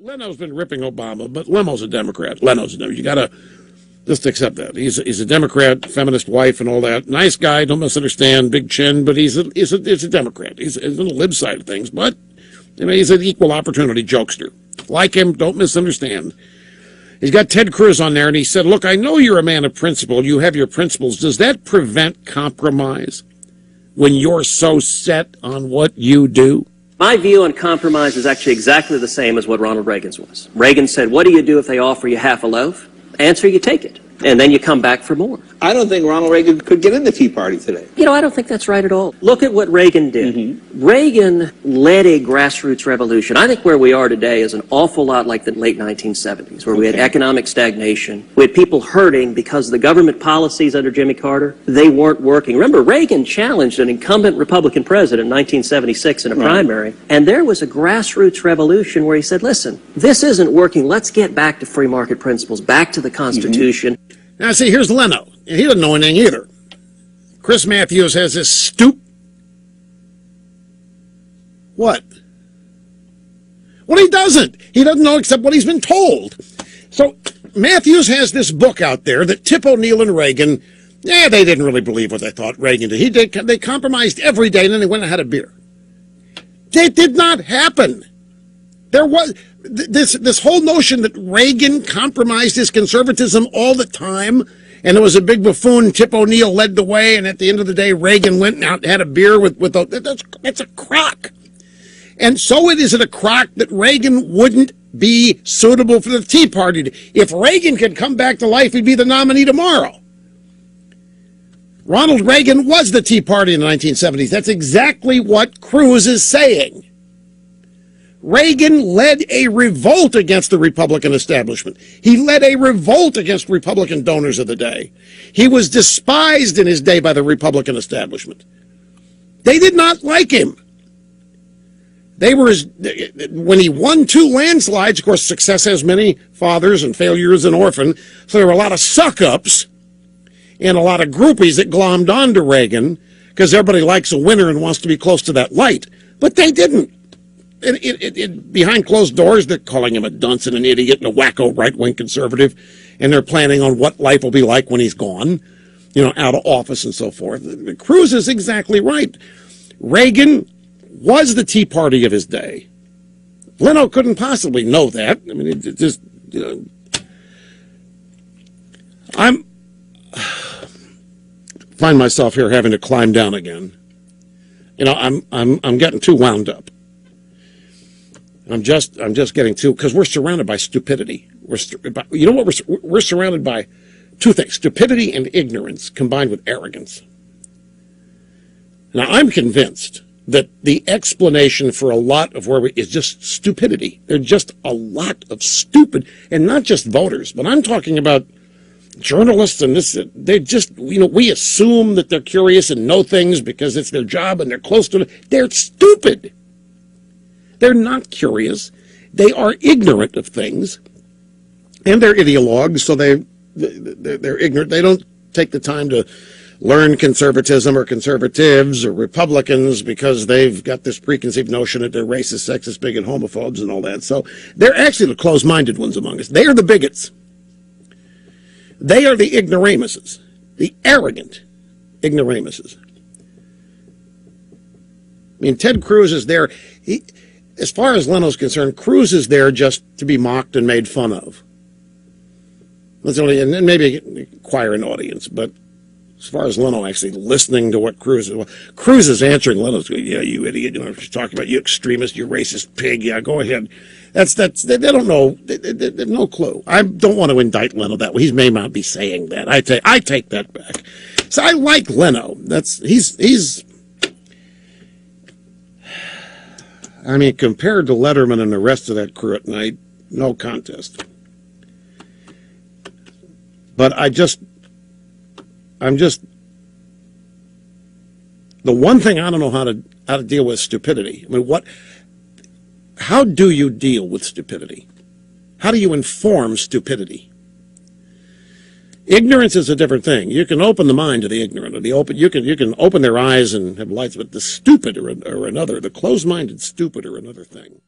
Leno's been ripping Obama, but Leno's a Democrat. You got to just accept that. He's a Democrat, feminist wife and all that. Nice guy, don't misunderstand, big chin, but he's a Democrat. He's on the lib side of things, but he's an equal opportunity jokester. Like him, don't misunderstand. He's got Ted Cruz on there, and he said, look, I know you're a man of principle. You have your principles. Does that prevent compromise when you're so set on what you do? My view on compromise is actually exactly the same as what Ronald Reagan's was. Reagan said, what do you do if they offer you half a loaf? Answer, you take it. And then you come back for more. I don't think Ronald Reagan could get in the Tea Party today. I don't think that's right at all. Look at what Reagan did. Reagan led a grassroots revolution. I think where we are today is an awful lot like the late 1970s, where we had economic stagnation. We had people hurting because the government policies under Jimmy Carter, they weren't working. Remember, Reagan challenged an incumbent Republican president in 1976 in a primary, and there was a grassroots revolution where he said, listen, this isn't working. Let's get back to free market principles, back to the Constitution. Now, see, here's Leno. He doesn't know anything either. Chris Matthews has this What? Well, he doesn't. He doesn't know except what he's been told. So Matthews has this book out there that Tip O'Neill and Reagan, they didn't really believe what they thought Reagan did. They compromised every day, and then they went and had a beer. That did not happen. There was this whole notion that Reagan compromised his conservatism all the time, and there was a big buffoon. Tip O'Neill led the way, and at the end of the day, Reagan went out and had a beer with that's a crock. And so it is a crock that Reagan wouldn't be suitable for the Tea Party. If Reagan could come back to life, he'd be the nominee tomorrow. Ronald Reagan was the Tea Party in the 1970s. That's exactly what Cruz is saying. Reagan led a revolt against the Republican establishment. He led a revolt against Republican donors of the day. He was despised in his day by the Republican establishment. They did not like him. When he won 2 landslides, of course, success has many fathers and failure is an orphan, so there were a lot of suck-ups and a lot of groupies that glommed onto Reagan because everybody likes a winner and wants to be close to that light. But they didn't. Behind closed doors, they're calling him a dunce and an idiot and a wacko right-wing conservative, and they're planning on what life will be like when he's gone, out of office and so forth. Cruz is exactly right. Reagan was the Tea Party of his day. Leno couldn't possibly know that. I mean, it just, I'm find myself here having to climb down again. I'm getting too wound up. I'm just getting too, because we're surrounded by stupidity. We're surrounded by 2 things: stupidity and ignorance combined with arrogance. Now, I'm convinced that the explanation for a lot of is just stupidity. There's just a lot of stupid, and not just voters, but I'm talking about journalists and this. They just, we assume that they're curious and know things because it's their job and they're close to it. They're stupid. They're not curious. They are ignorant of things, and they're ideologues, so they're ignorant. They don't take the time to learn conservatism or conservatives or Republicans because they've got this preconceived notion that they're racist, sexist, bigot, homophobes, and all that. So they're actually the closed-minded ones among us. They are the bigots. They are the ignoramuses, the arrogant ignoramuses. I mean, Ted Cruz is there. As far as Leno's concerned, Cruz is there just to be mocked and made fun of. That's only, and then maybe acquire an audience, but as far as Leno actually listening to what Cruz is answering Leno's, yeah, you idiot, she's talking about you extremist, you racist pig, yeah, go ahead. They don't know, they have no clue. I don't want to indict Leno that way. He may not be saying that. I take that back. So I like Leno. He's I mean, compared to Letterman and the rest of that crew at night, no contest. But I'm just, the one thing I don't know how to deal with stupidity. I mean, how do you deal with stupidity? How do you inform stupidity? Ignorance is a different thing. You can open the mind to the ignorant, or you can open their eyes and have lights, but the stupid or another, the closed-minded stupid are another thing.